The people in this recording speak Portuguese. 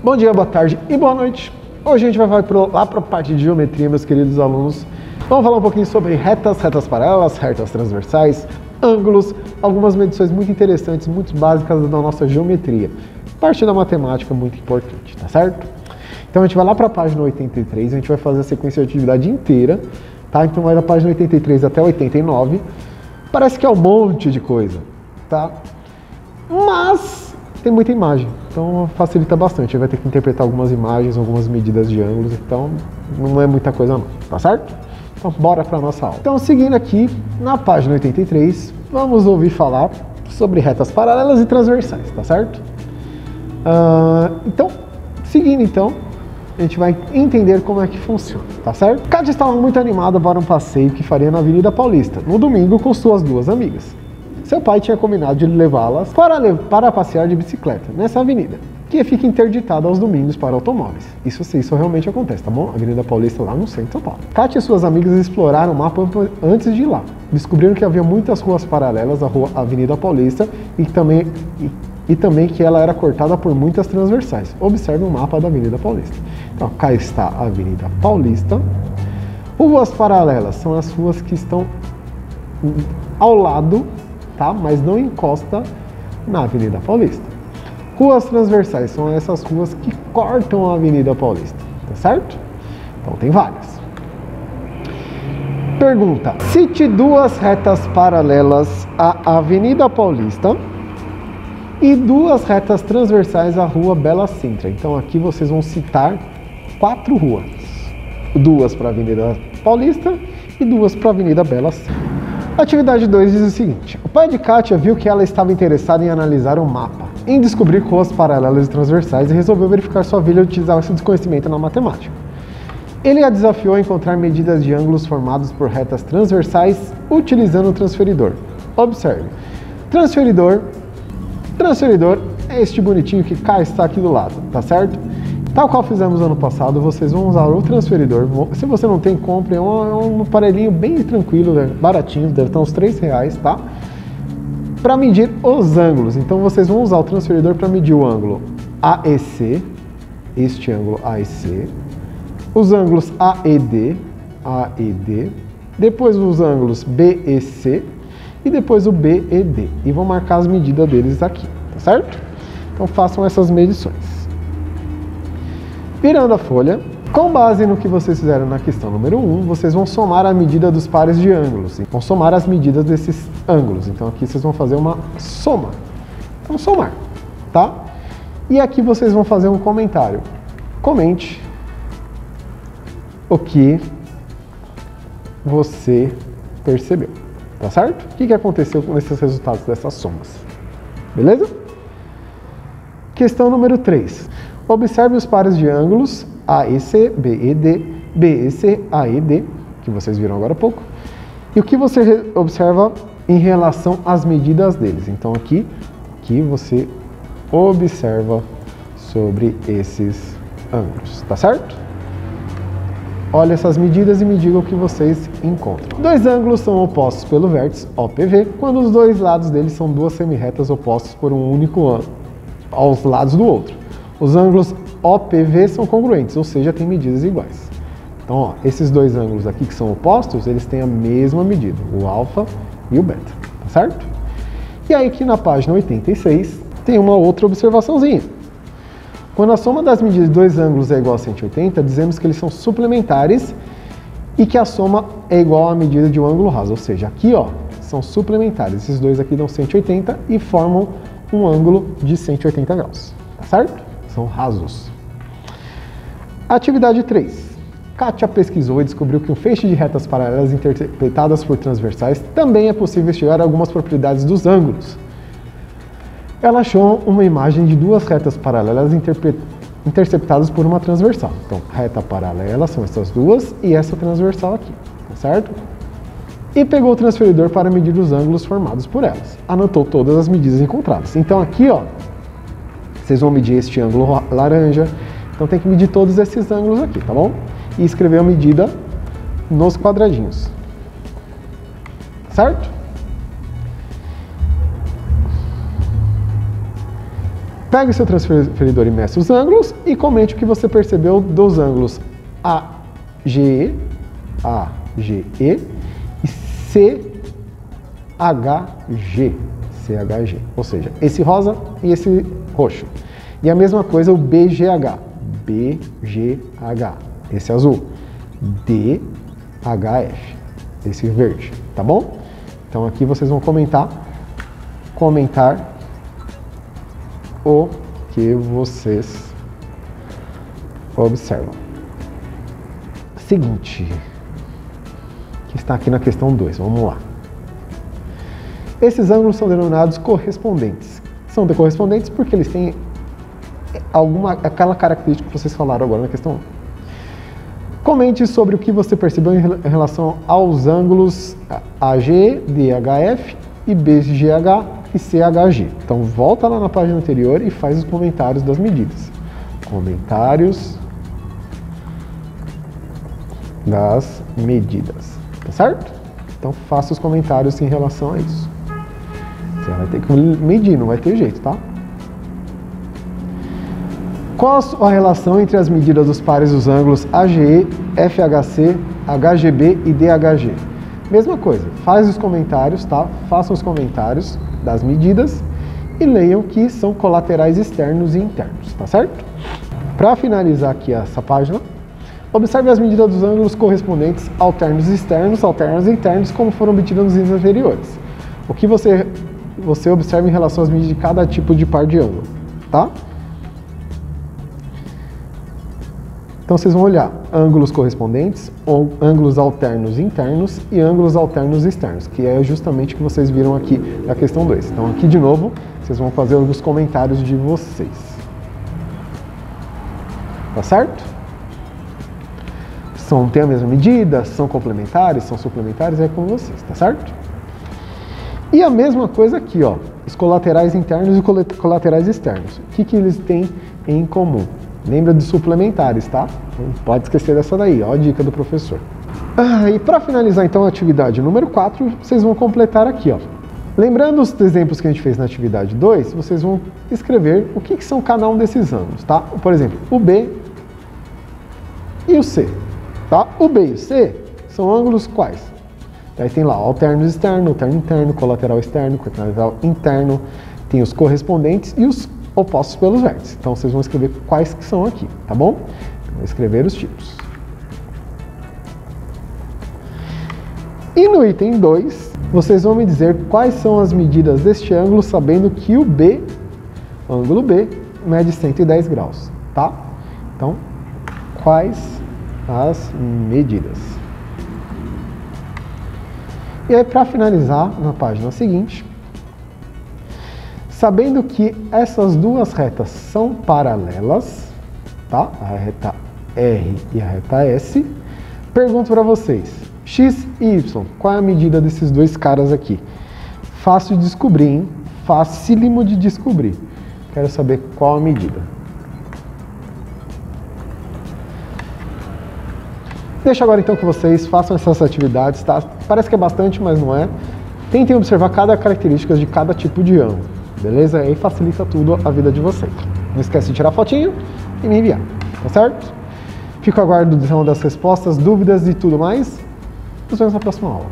Bom dia, boa tarde e boa noite. Hoje a gente vai lá para a parte de geometria, meus queridos alunos. Vamos falar um pouquinho sobre retas, retas paralelas, retas transversais, ângulos, algumas medições muito interessantes, muito básicas da nossa geometria. Parte da matemática muito importante, tá certo? Então a gente vai lá para a página 83, a gente vai fazer a sequência de atividade inteira, tá? Então vai da página 83 até 89. Parece que é um monte de coisa, tá? Mas tem muita imagem, então facilita bastante. Você vai ter que interpretar algumas imagens, algumas medidas de ângulos, então não é muita coisa não, tá certo? Então bora para a nossa aula. Então seguindo aqui, na página 83, vamos ouvir falar sobre retas paralelas e transversais, tá certo? Então, seguindo então, a gente vai entender como é que funciona, tá certo? Kátia estava muito animada para um passeio que faria na Avenida Paulista, no domingo com suas duas amigas. Seu pai tinha combinado de levá-las para passear de bicicleta nessa avenida, que fica interditada aos domingos para automóveis. Isso realmente acontece, tá bom? Avenida Paulista lá no centro de São Paulo. Kátia e suas amigas exploraram o mapa antes de ir lá. Descobriram que havia muitas ruas paralelas à Avenida Paulista e também que ela era cortada por muitas transversais. Observe o mapa da Avenida Paulista. Então, cá está a Avenida Paulista. Ruas paralelas são as ruas que estão ao lado, tá? Mas não encosta na Avenida Paulista. Ruas transversais são essas ruas que cortam a Avenida Paulista, tá certo? Então tem várias. Pergunta: cite duas retas paralelas à Avenida Paulista e duas retas transversais à Rua Bela Sintra. Então aqui vocês vão citar 4 ruas. 2 para a Avenida Paulista e 2 para a Avenida Bela Sintra. Atividade 2 diz o seguinte: o pai de Kátia viu que ela estava interessada em analisar o mapa, em descobrir ruas paralelas e transversais e resolveu verificar sua filha utilizar esse desconhecimento na matemática. Ele a desafiou a encontrar medidas de ângulos formados por retas transversais utilizando o transferidor. Observe, transferidor é este bonitinho que cá está aqui do lado, tá certo? Tal qual fizemos ano passado, vocês vão usar o transferidor. Se você não tem, compre um aparelhinho bem tranquilo, baratinho, deve estar uns R$3, tá? Para medir os ângulos. Então vocês vão usar o transferidor para medir o ângulo AEC, este ângulo AEC, os ângulos AED, depois os ângulos BEC e depois o BED. E vão marcar as medidas deles aqui, tá certo? Então façam essas medições. Virando a folha, com base no que vocês fizeram na questão número 1, vocês vão somar a medida dos pares de ângulos. Vão somar as medidas desses ângulos. Então aqui vocês vão fazer uma soma. Vamos somar, tá? E aqui vocês vão fazer um comentário. Comente o que você percebeu, tá certo? O que aconteceu com esses resultados dessas somas? Beleza? Questão número 3. Observe os pares de ângulos AEC, BED, BEC, AED, que vocês viram agora há pouco, e o que você observa em relação às medidas deles. Então aqui você observa sobre esses ângulos, tá certo? Olha essas medidas e me diga o que vocês encontram. Dois ângulos são opostos pelo vértice OPV, quando os dois lados deles são duas semirretas opostas por um único ângulo aos lados do outro. Os ângulos OPV são congruentes, ou seja, têm medidas iguais. Então, ó, esses dois ângulos aqui que são opostos, eles têm a mesma medida, o alfa e o beta, tá certo? E aí aqui na página 86 tem uma outra observaçãozinha. Quando a soma das medidas de dois ângulos é igual a 180, dizemos que eles são suplementares e que a soma é igual à medida de um ângulo raso, ou seja, aqui ó, são suplementares. Esses dois aqui dão 180 e formam um ângulo de 180 graus, tá certo? São rasos. Atividade 3. Kátia pesquisou e descobriu que um feixe de retas paralelas interpretadas por transversais também é possível investigar algumas propriedades dos ângulos. Ela achou uma imagem de duas retas paralelas interceptadas por uma transversal. Então, reta paralela são essas duas e essa transversal aqui, tá certo? E pegou o transferidor para medir os ângulos formados por elas. Anotou todas as medidas encontradas. Então aqui, ó, vocês vão medir este ângulo laranja. Então tem que medir todos esses ângulos aqui, tá bom? E escrever a medida nos quadradinhos. Certo? Pegue seu transferidor e meça os ângulos e comente o que você percebeu dos ângulos AGE e CHG, ou seja, esse rosa e esse roxo. E a mesma coisa o BGH, esse azul, DHF, esse verde, tá bom? Então aqui vocês vão comentar o que vocês observam. Seguinte, que está aqui na questão 2, vamos lá. Esses ângulos são denominados correspondentes. São correspondentes porque eles têm aquela característica que vocês falaram agora na questão 1. Comente sobre o que você percebeu em relação aos ângulos AG, DHF e BGH e CHG. Então volta lá na página anterior e faz os comentários das medidas. Comentários das medidas, tá certo? Então faça os comentários em relação a isso. Você vai ter que medir, não vai ter jeito, tá? Qual a relação entre as medidas dos pares dos ângulos AGE, FHC, HGB e DHG? Mesma coisa, faz os comentários, tá? Façam os comentários das medidas e leiam que são colaterais externos e internos, tá certo? Para finalizar aqui essa página, observe as medidas dos ângulos correspondentes alternos externos, alternos internos, como foram obtidas nos itens anteriores. O que você observa em relação às medidas de cada tipo de par de ângulo, tá? Então vocês vão olhar ângulos correspondentes, ou ângulos alternos internos e ângulos alternos externos, que é justamente o que vocês viram aqui na questão 2. Então aqui de novo, vocês vão fazer os comentários de vocês. Tá certo? Tem a mesma medida, são complementares, são suplementares, é com vocês, tá certo? E a mesma coisa aqui, ó, os colaterais internos e colaterais externos. O que eles têm em comum? Lembra de suplementares, tá? Não pode esquecer dessa daí, ó a dica do professor. E para finalizar então a atividade número 4, vocês vão completar aqui, ó. Lembrando os exemplos que a gente fez na atividade 2, vocês vão escrever o que são cada um desses ângulos, tá? Por exemplo, o B e o C, tá? O B e o C são ângulos quais? Aí tem lá alternos externo, alterno interno, colateral externo, colateral interno, tem os correspondentes e os opostos pelos vértices. Então vocês vão escrever quais que são aqui, tá bom? Vou escrever os tipos. E no item 2, vocês vão me dizer quais são as medidas deste ângulo, sabendo que o B, o ângulo B, mede 110 graus, tá? Então, quais as medidas? E aí, para finalizar, na página seguinte, sabendo que essas duas retas são paralelas, tá? A reta R e a reta S, pergunto para vocês, X e Y, qual é a medida desses dois caras aqui? Fácil de descobrir, hein? Facílimo de descobrir. Quero saber qual a medida. Deixa agora então que vocês façam essas atividades, tá? Parece que é bastante, mas não é. Tentem observar cada característica de cada tipo de ângulo, beleza? Aí facilita tudo a vida de vocês. Não esquece de tirar fotinho e me enviar, tá certo? Fico aguardando das respostas, dúvidas e tudo mais. Nos vemos na próxima aula.